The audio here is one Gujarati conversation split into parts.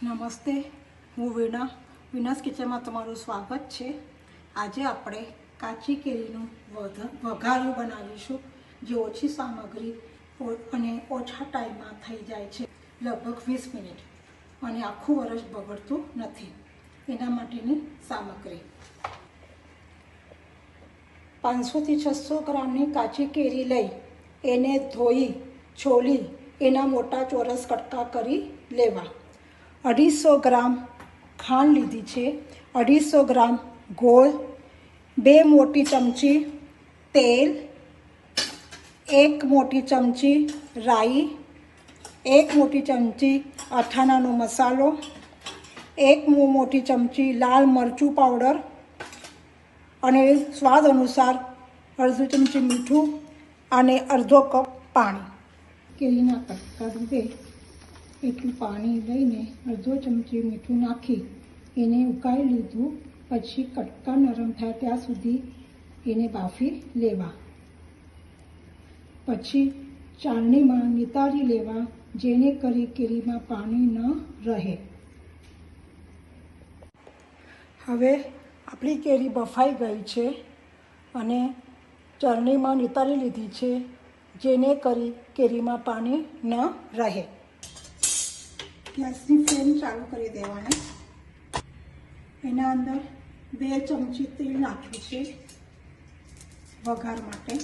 નમસ્તે, હું વીણા. વિનાસ કિચનમાં તમારું સ્વાગત છે. આજે આપણે કાચી કેરીનું વઘારું બનાવીશું, જે ઓછી સામગ્રી અને ઓછા ટાઈમમાં થઈ જાય છે, લગભગ 20 મિનિટ, અને આખું વરસ બગડતું નથી. એના માટેની સામગ્રી: 500 થી 600 ગ્રામની કાચી કેરી લઈ એને ધોઈ છોલી એના મોટા ચોરસ કટકા કરી લેવા. 250 ગ્રામ ખાંડ લીધી છે, 250 ગ્રામ ગોળ, 2 મોટી ચમચી તેલ, 1 મોટી ચમચી રાઈ, 1 મોટી ચમચી અથાણાનો મસાલો, 1 મોટી ચમચી લાલ મરચું પાવડર અને સ્વાદ અનુસાર અડધી ચમચી મીઠું અને અડધો કપ પાણી. કેરીના કટકા રૂપે એટલું પાણી લઈને અડધો ચમચી મીઠું નાખી એને ઉકાળી લીધું. પછી કટકા નરમ થાય ત્યાં સુધી એને બાફી લેવા. પછી ચાળણીમાં નિતારી લેવા, જેને કરી કેરીમાં પાણી ન રહે. હવે આપણી કેરી બફાઈ ગઈ છે અને ચાળણીમાં નિતારી લીધી છે, જેને કરી કેરીમાં પાણી ન રહે. ગેસની ફ્લેમ ચાલુ કરી દેવાની. એના અંદર 2 ચમચી તેલ નાખ્યું છે વઘાર માટે.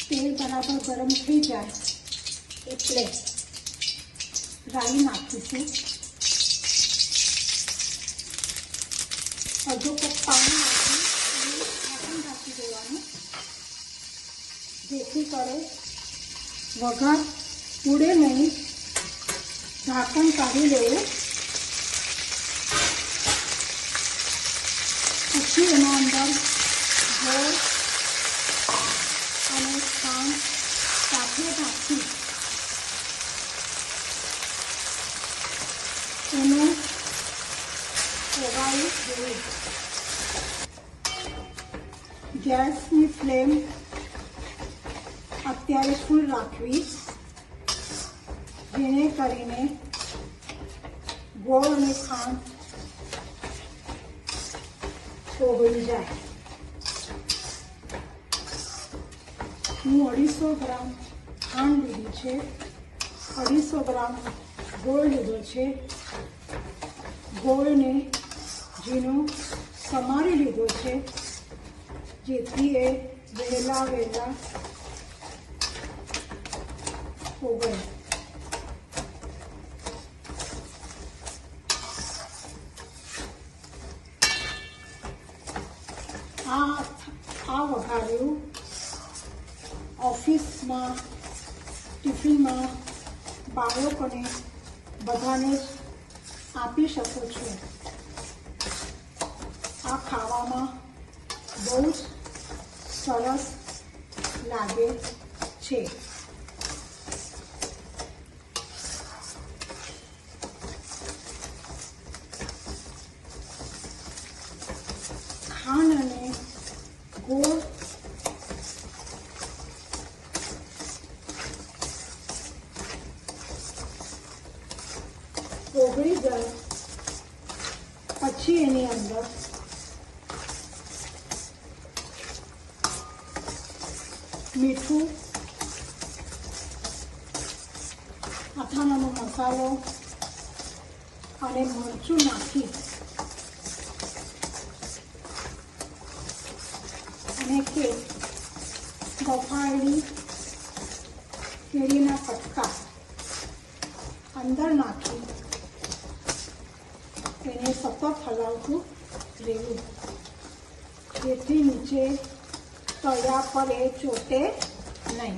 તેલ બરાબર ગરમ થઈ જાય એટલે રાઈ નાખીશું. અડધો કપ પાણી નાખી ઢાંકણ ઢાંકી દેવાનું, જેથી કરે વઘાર ઉડે નહીં. ઢાંકણ કાઢી લેવું. પછી એના અંદર ગોળ અને ખાંડ સાથે નાખી એને ઓગાળી દેવું. ગેસની ફ્લેમ અત્યારે ફૂલ રાખવી, જેને કરીને ગોળ અને ખાંડ ઓગળી જાય. હું 250 ગ્રામ ખાંડ લીધી છે, 250 ગ્રામ ગોળ લીધો છે. ગોળને ઝીણો સમારી લીધો છે, જેથી એ વહેલા ઓગળે. આ વઘાર્યું ઓફિસમાં, ટિફિનમાં બાળકોને બધાને જ આપી શકો છો. આ ખાવામાં બહુ જ સરસ લાગે છે. ખાંડ અને ગોળ ઓગળી જાય પછી એની અંદર મીઠું, અથાણાનો મસાલો અને મરચું નાખી અને બફાયેલી કેરીના કટકા અંદર નાખી એને સતત હલાવતું રહેવું, જેથી નીચે તળિયા પર એ ચોટે નહીં.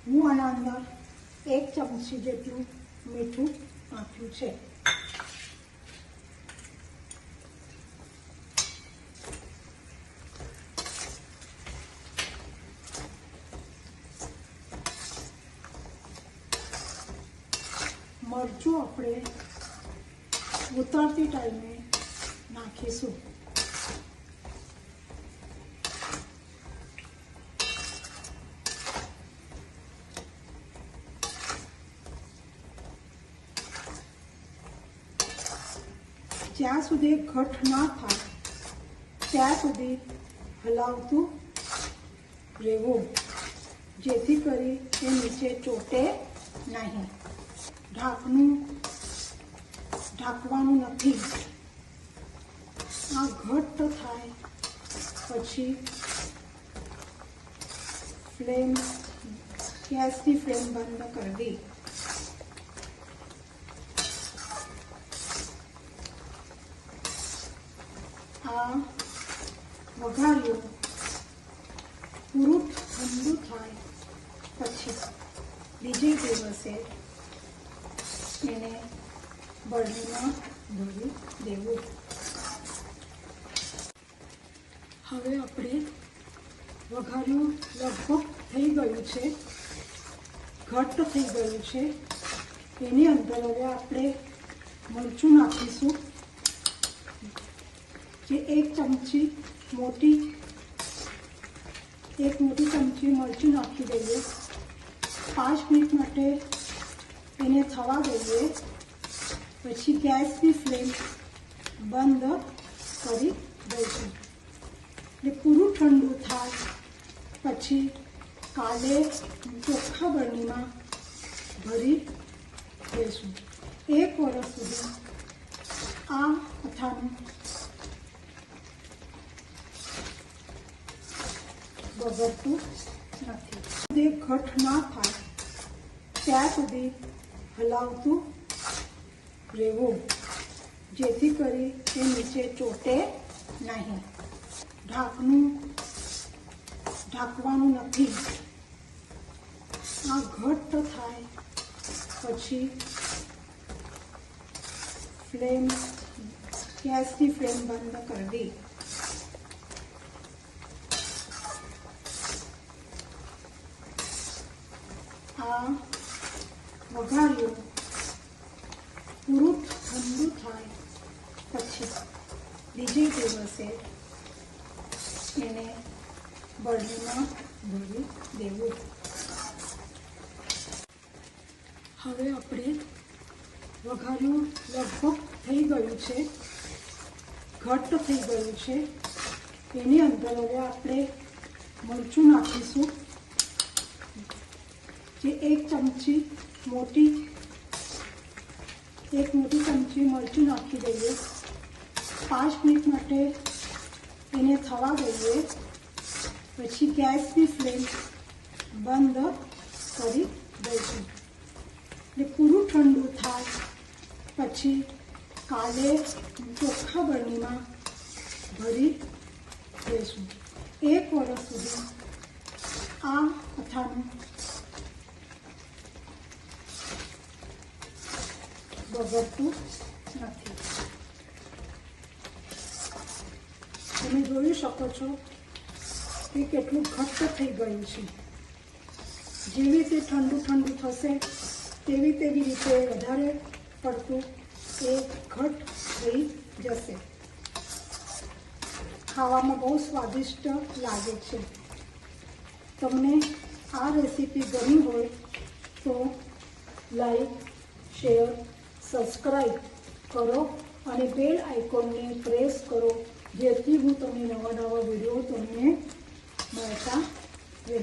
હું આના અંદર 1 ચમચી જેટલું મીઠું નાખ્યું છે. મરચું આપણે ઉતરતી ટાઈમે નાખીશું. જ્યાં સુધી ઘટ ના થાય ત્યાં સુધી હલાવતું રહેવું, જેથી કરી એ નીચે ચોટે નહીં. ઢાંકવાનું નથી. આ ઘટ્ટ થાય પછી ગેસની ફ્લેમ બંધ કરવી. આ વઘાર્યું પૂરું ઠંડુ થાય પછી બીજે દિવસે એને બરણીમાં ભરી દેવું. હવે આપણે વઘાર્યું લગભગ થઈ ગયું છે, ઘટ્ટ થઈ ગયું છે. એની અંદર હવે આપણે મરચું નાખીશું. જે એક મોટી ચમચી મરચું નાખી દઈએ. 5 મિનિટ માટે એને થવા દઈએ. પછી ગેસની ફ્લેમ બંધ કરી દઈશું. એટલે પૂરું ઠંડુ થાય પછી કાલે ચોખ્ખા બરણીમાં ભરી દઈશું. 1 વર્ષ સુધી આ અથાણું બગડતું નથી. ઘટ ના થાય ત્યાં સુધી હલાવતું રહેવું, જેથી કરી એ નીચે ચોટે નહીં. ઢાંકવાનું નથી. આ ઘટ્ટ થાય પછી ગેસની ફ્લેમ બંધ કરવી. આ વઘાર્યું પૂરું ઠંડુ થાય પછી બીજે દિવસે એને બરણીમાં ભરી દેવું. હવે આપણે વઘાર્યું લગભગ થઈ ગયું છે, ઘટ્ટ થઈ ગયું છે. એની અંદર હવે આપણે મરચું નાખીશું. જે એક મોટી ચમચી મરચું નાખી દઈએ. 5 મિનિટ માટે એને થવા દઈએ. પછી ગેસની ફ્લેમ બંધ કરી દઈશું. એટલે પૂરું ઠંડુ થાય પછી કાલે ચોખ્ખા બરણીમાં ભરી દઈશું. 1 વર્ષ સુધી આ અથાણું બગડતું નથી. તમે જોઈ શકો છો કે કેટલું ઘટ્ટ થઈ ગયું છે. જેવી રીતે ઠંડુ થશે તેવી રીતે વધારે પડતું એ ઘટ્ટ થઈ જશે. ખાવામાં બહુ સ્વાદિષ્ટ લાગે છે. તમને આ રેસીપી ગમી હોય તો લાઈક, શેર, સબસ્ક્રાઈબ કરો અને બેલ આઇકોનને પ્રેસ કરો, જેથી હું તમને નવા વિડીયો તમને મળતા રહે.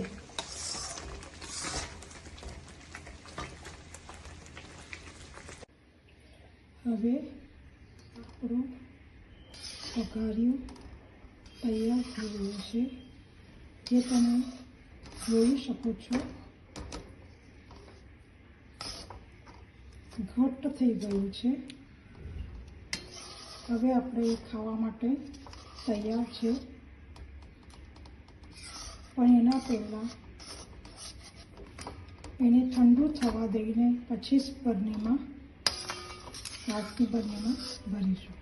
હવે આપણું વઘાર્યું તૈયાર થઈ ગયું છે, જે તમે જોઈ શકો છો. ઘટ્ટ થઈ ગયું છે. હવે આપણે ખાવા માટે તૈયાર છે. પણ એના પહેલાં એને ઠંડુ થવા દઈને પછી જ કાચની બરણીમાં ભરીશું.